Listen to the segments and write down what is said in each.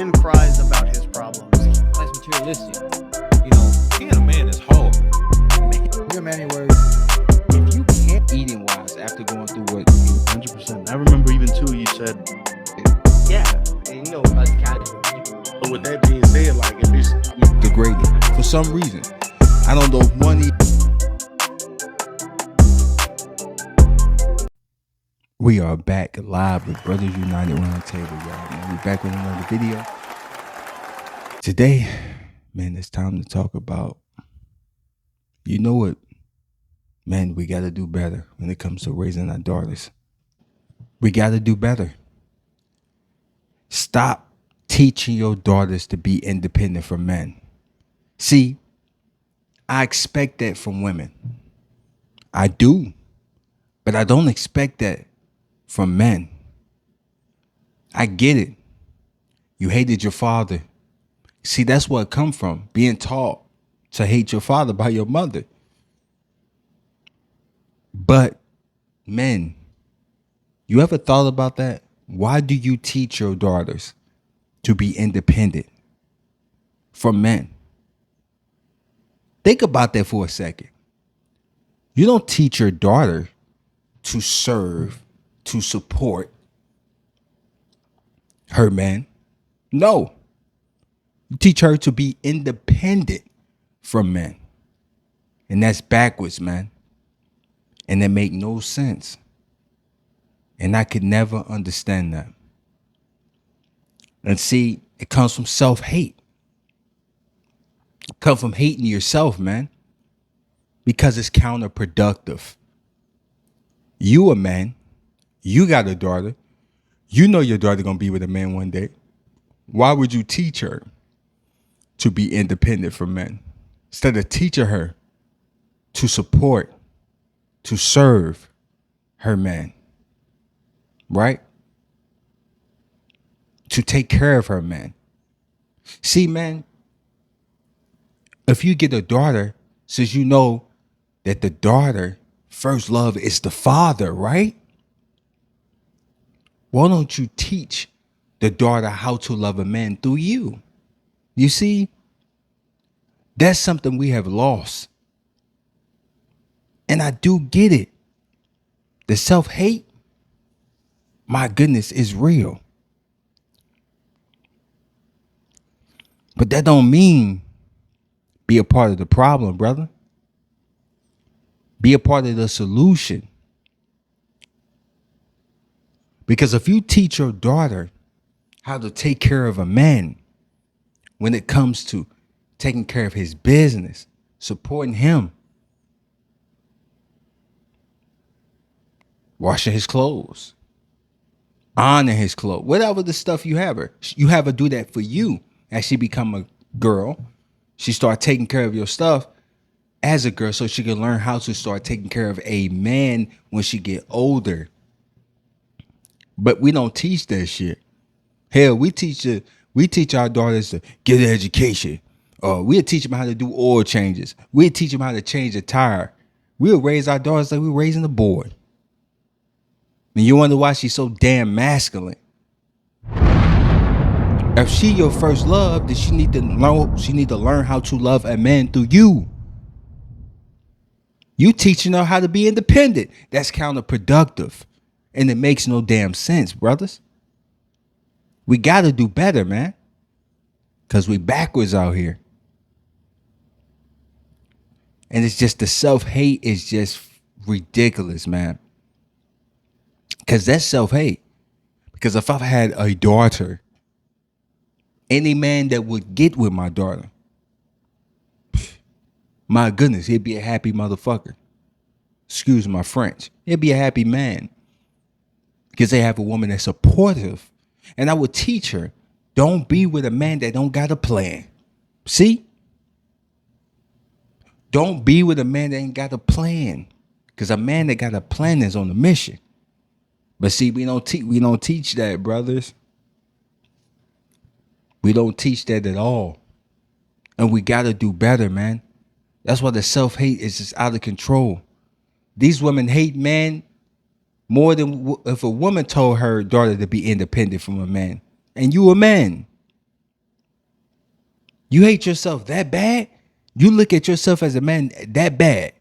and cries about his problems. That's materialistic. You know, Being a man is hard. your many words. If you can't eating wise after going through what 100%. I remember even too, you said, Yeah, and you know, us casual people. but with that being said, like if it's degraded for some reason. I don't know if money. We are back live with Brothers United Roundtable, y'all. Man, we're back with another video. Today, man, it's time to talk about, you know what, man, we got to do better when it comes to raising our daughters. We got to do better. Stop teaching your daughters to be independent from men. See, I expect that from women. I do. But I don't expect that from men. I get it. You hated your father. See, that's where it come from. Being taught to hate your father by your mother. But men, you ever thought about that? Why do you teach your daughters to be independent from men? Think about that for a second. You don't teach your daughter to serve, to support her man. No. You teach her to be independent from men. And that's backwards, man. And that make no sense. And I could never understand that. And see, it comes from self-hate. It comes from hating yourself, man. Because it's counterproductive. You a man. You got a daughter. You know your daughter gonna be with a man one day. Why would you teach her to be independent from men? Instead of teaching her to support, to serve her man. Right? To take care of her man. See, man, if you get a daughter, since you know that the daughter first love is the father, right? Why don't you teach the daughter how to love a man through you? You see, that's something we have lost. And I do get it. The self-hate, my goodness, is real. But that don't mean be a part of the problem, brother. Be a part of the solution. Because if you teach your daughter how to take care of a man when it comes to taking care of his business, supporting him, washing his clothes, honoring his clothes, whatever the stuff you have her do that for you. As she become a girl, she start taking care of your stuff as a girl so she can learn how to start taking care of a man when she get older. But we don't teach that shit. Hell, we teach our daughters to get an education. We'll teach them how to do oil changes. We'll teach them how to change a tire. We'll raise our daughters like we're raising a boy. And you wonder why she's so damn masculine. If she your first love, then she need to learn how to love a man through you. You teaching her how to be independent. That's counterproductive. And it makes no damn sense, brothers. We got to do better, man. Because we backwards out here. And it's just the self-hate is just ridiculous, man. Because that's self-hate. Because if I've had a daughter, any man that would get with my daughter, my goodness, he'd be a happy motherfucker. Excuse my French. He'd be a happy man. Because they have a woman that's supportive. And I would teach her, don't be with a man that don't got a plan. See? Don't be with a man that ain't got a plan. Because a man that got a plan is on a mission. But see, we don't teach that, brothers. We don't teach that at all. And we got to do better, man. That's why the self-hate is just out of control. These women hate men more than if a woman told her daughter to be independent from a man. And you a man. You hate yourself that bad? You look at yourself as a man that bad?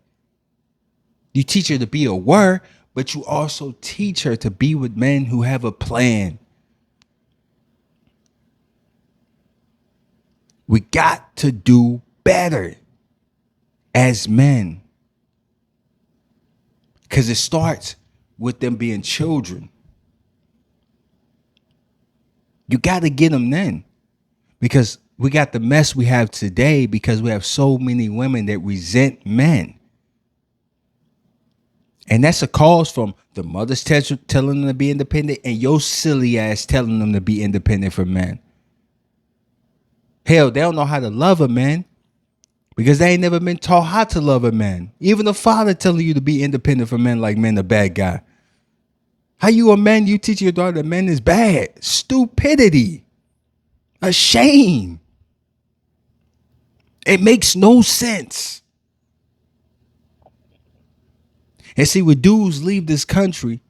You teach her to be aware, but you also teach her to be with men who have a plan. We got to do better as men. Because it starts with them being children. You got to get them then. Because we got the mess we have today because we have so many women that resent men. And that's a cause from the mothers telling them to be independent and your silly ass telling them to be independent from men. Hell, they don't know how to love a man because they ain't never been taught how to love a man. Even the father telling you to be independent from men like men a bad guy. How you a man, you teach your daughter that men is bad? Stupidity. A shame. It makes no sense. And see, when dudes leave this country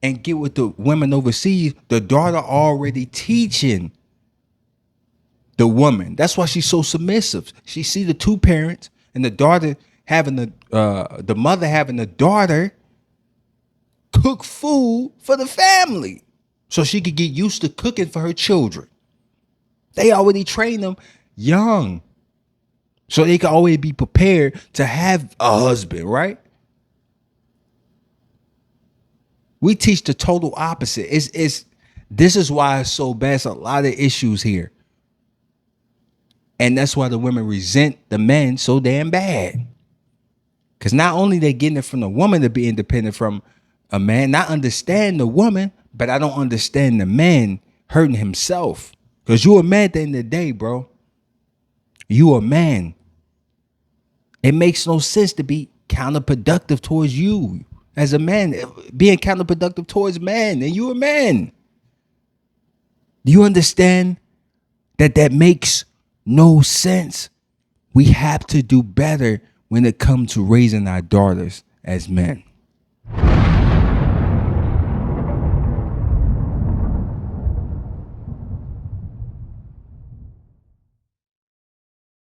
and get with the women overseas, the daughter already teaching the woman. That's why she's so submissive. She see the two parents and the daughter having the mother having the daughter cook food for the family so she could get used to cooking for her children. They already train them young so they can always be prepared to have a husband, right? We teach the total opposite. This is why it's so bad. It's a lot of issues here. And that's why the women resent the men so damn bad. Because not only they getting it from the woman to be independent from a man, not understand the woman, but I don't understand the man hurting himself. Because you a man at the end of the day, bro. You a man. It makes no sense to be counterproductive towards you. As a man, being counterproductive towards men, and you a man. Do you understand that makes no sense? We have to do better when it comes to raising our daughters as men.